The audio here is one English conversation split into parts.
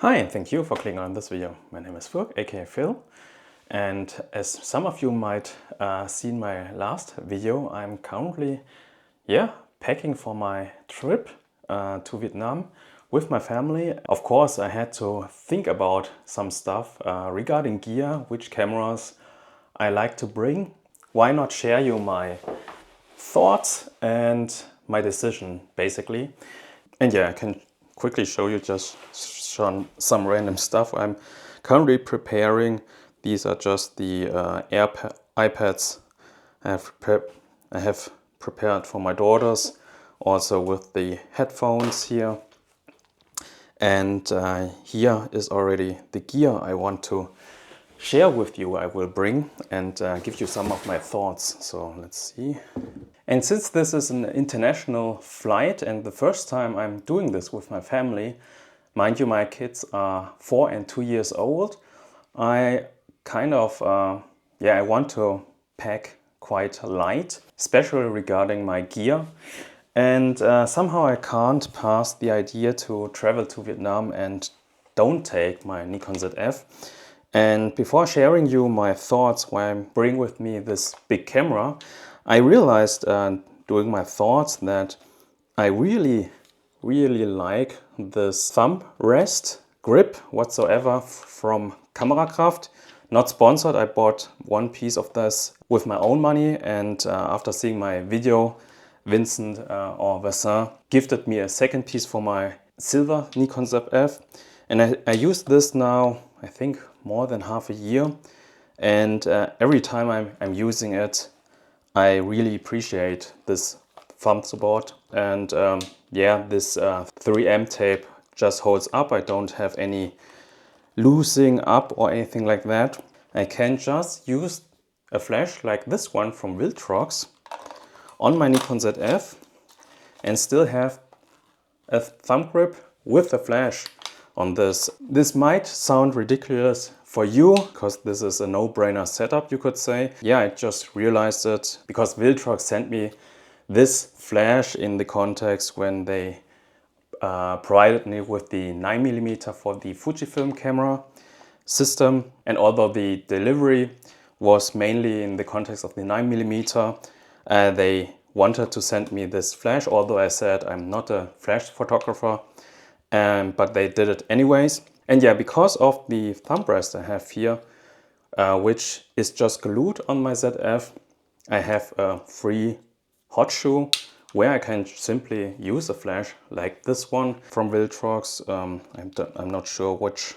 Hi, and thank you for clicking on this video. My name is Furk, aka Phil, and as some of you might seen my last video, I'm currently packing for my trip to Vietnam with my family. Of course, I had to think about some stuff regarding gear, which cameras I like to bring. Why not share you my thoughts and my decision, basically. And yeah, I can quickly show you just some random stuff I'm currently preparing. These are just the iPads I have prepared for my daughters, also with the headphones here. And here is already the gear I want to share with you. I will bring and give you some of my thoughts. So let's see. And since this is an international flight and the first time I'm doing this with my family, mind you, my kids are 4 and 2 years old, I kind of, I want to pack quite light, especially regarding my gear. And somehow I can't pass the idea to travel to Vietnam and don't take my Nikon ZF. And before sharing you my thoughts why I bring with me this big camera, I realized during my thoughts that I really like this thumb rest grip whatsoever from KameraKraft. Not sponsored, I bought one piece of this with my own money, and after seeing my video, Vincent gifted me a second piece for my silver Nikon ZF. And I use this now, I think, more than half a year. And every time I'm using it, I really appreciate this thumb support. And this 3M tape just holds up. I don't have any loosening up or anything like that. I can just use a flash like this one from Viltrox on my Nikon ZF and still have a thumb grip with a flash on this. This might sound ridiculous for you because this is a no-brainer setup, you could say. Yeah, I just realized it because Viltrox sent me this flash in the context when they provided me with the 9mm for the Fujifilm camera system. And although the delivery was mainly in the context of the 9mm, they wanted to send me this flash, although I said I'm not a flash photographer, but they did it anyways. And yeah, because of the thumb rest I have here, which is just glued on my ZF, I have a free hot shoe where I can simply use a flash like this one from Viltrox. I'm not sure which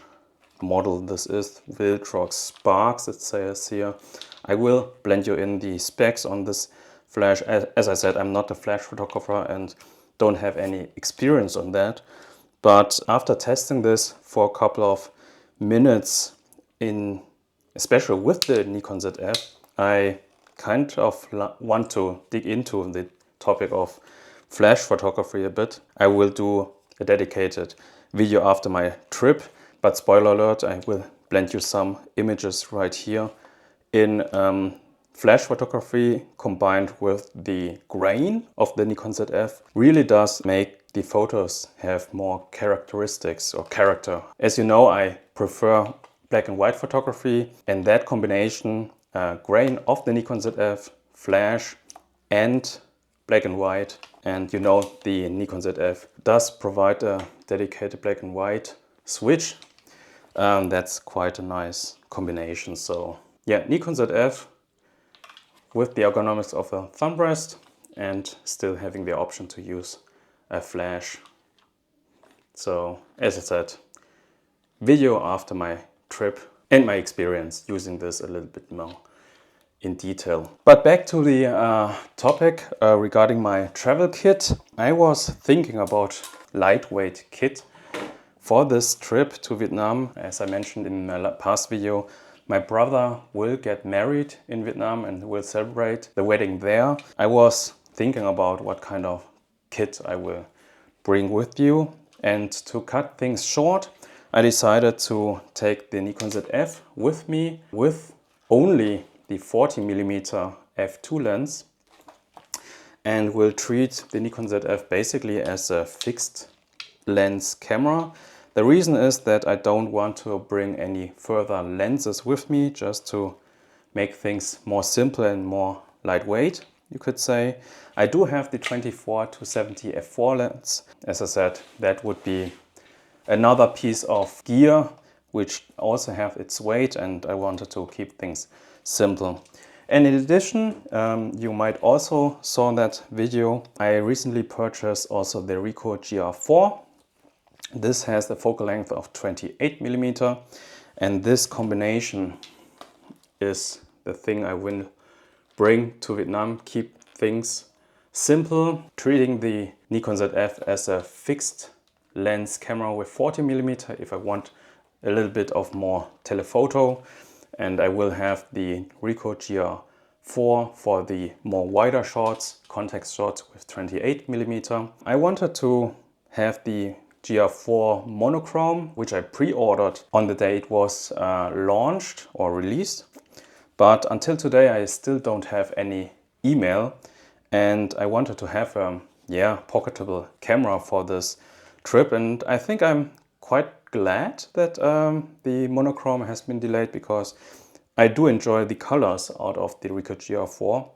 model this is. Viltrox Spark, it says here. I will blend you in the specs on this flash. As I said, I'm not a flash photographer and don't have any experience on that. But after testing this for a couple of minutes, especially with the Nikon ZF, I kind of want to dig into the topic of flash photography a bit. I will do a dedicated video after my trip, but spoiler alert, I will blend you some images right here in flash photography combined with the grain of the Nikon ZF really does make the photos have more characteristics or character. As you know, I prefer black and white photography, and that combination, grain of the Nikon ZF, flash and black and white, and you know the Nikon ZF does provide a dedicated black and white switch. That's quite a nice combination. So yeah, Nikon ZF with the ergonomics of a thumb rest and still having the option to use a flash. So as I said, video after my trip and my experience using this a little bit more in detail. But back to the topic regarding my travel kit. I was thinking about lightweight kit for this trip to Vietnam. As I mentioned in my past video, my brother will get married in Vietnam and will celebrate the wedding there. I was thinking about what kind of kit I will bring with you. And to cut things short, I decided to take the Nikon ZF with me with only the 40mm f2 lens, and will treat the Nikon ZF basically as a fixed lens camera. The reason is that I don't want to bring any further lenses with me, just to make things more simple and more lightweight, you could say. I do have the 24-70 f4 lens. As I said, that would be another piece of gear which also have its weight, and I wanted to keep things simple. And in addition, you might also saw that video, I recently purchased also the Ricoh GR4. This has the focal length of 28mm, and this combination is the thing I will bring to Vietnam. Keep things simple, treating the Nikon ZF as a fixed lens camera with 40mm if I want a little bit of more telephoto, and I will have the Ricoh GR4 for the more wider shots, context shots with 28mm. I wanted to have the GR4 monochrome, which I pre-ordered on the day it was launched or released. But until today I still don't have any email, and I wanted to have a pocketable camera for this trip, and I think I'm quite glad that the monochrome has been delayed, because I do enjoy the colors out of the Ricoh GR4,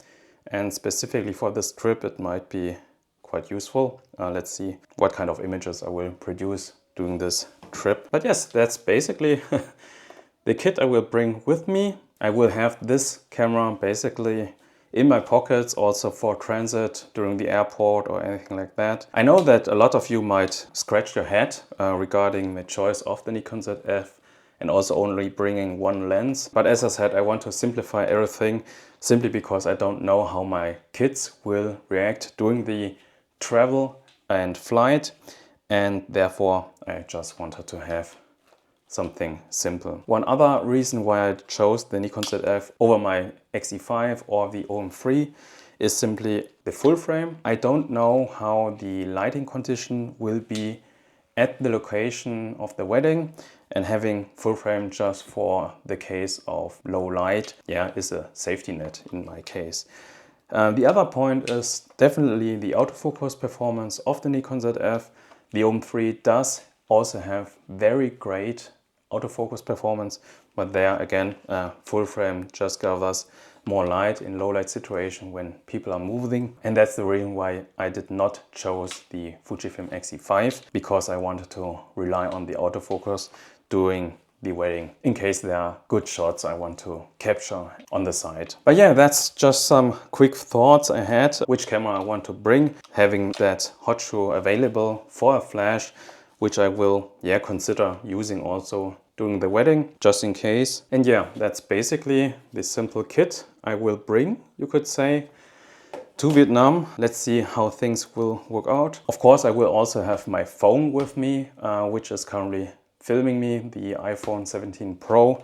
and specifically for this trip it might be quite useful. Let's see what kind of images I will produce during this trip. But yes, that's basically the kit I will bring with me. I will have this camera basically in my pockets also for transit during the airport or anything like that. I know that a lot of you might scratch your head regarding the choice of the Nikon ZF and also only bringing one lens. But as I said, I want to simplify everything simply because I don't know how my kids will react during the travel and flight, and therefore I just wanted to have something simple. One other reason why I chose the Nikon ZF over my X-E5 or the OM3 is simply the full frame. I don't know how the lighting condition will be at the location of the wedding, and having full frame just for the case of low light, is a safety net in my case. The other point is definitely the autofocus performance of the Nikon ZF. The OM3 does also have very great autofocus performance, but there again, full frame just gathers more light in low light situation when people are moving, and that's the reason why I did not choose the Fujifilm X-E5, because I wanted to rely on the autofocus during the wedding in case there are good shots I want to capture on the side. But yeah, that's just some quick thoughts I had which camera I want to bring, having that hot shoe available for a flash, which I will consider using also during the wedding, just in case. And yeah, that's basically the simple kit I will bring, you could say, to Vietnam. Let's see how things will work out. Of course, I will also have my phone with me, which is currently filming me, the iPhone 17 Pro.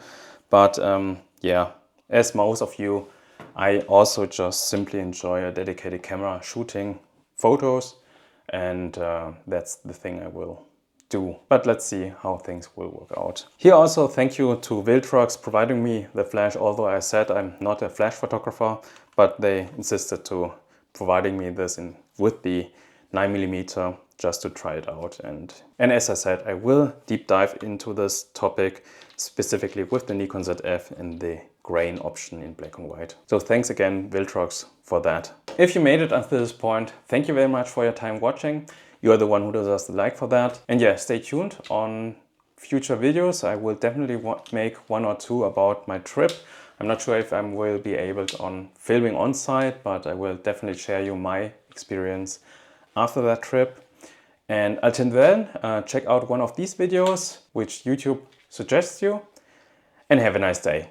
But as most of you, I also just simply enjoy a dedicated camera shooting photos, and that's the thing I will do. But let's see how things will work out. Here also thank you to Viltrox providing me the flash, although I said I'm not a flash photographer, but they insisted to providing me this with the 9mm just to try it out. And as I said, I will deep dive into this topic specifically with the Nikon ZF and the grain option in black and white. So thanks again, Viltrox, for that. If you made it until this point, thank you very much for your time watching. You are the one who deserves the like for that. And yeah, stay tuned on future videos. I will definitely make one or two about my trip. I'm not sure if I will be able to on filming on site, but I will definitely share you my experience after that trip. And until then, check out one of these videos which YouTube suggests you, and have a nice day.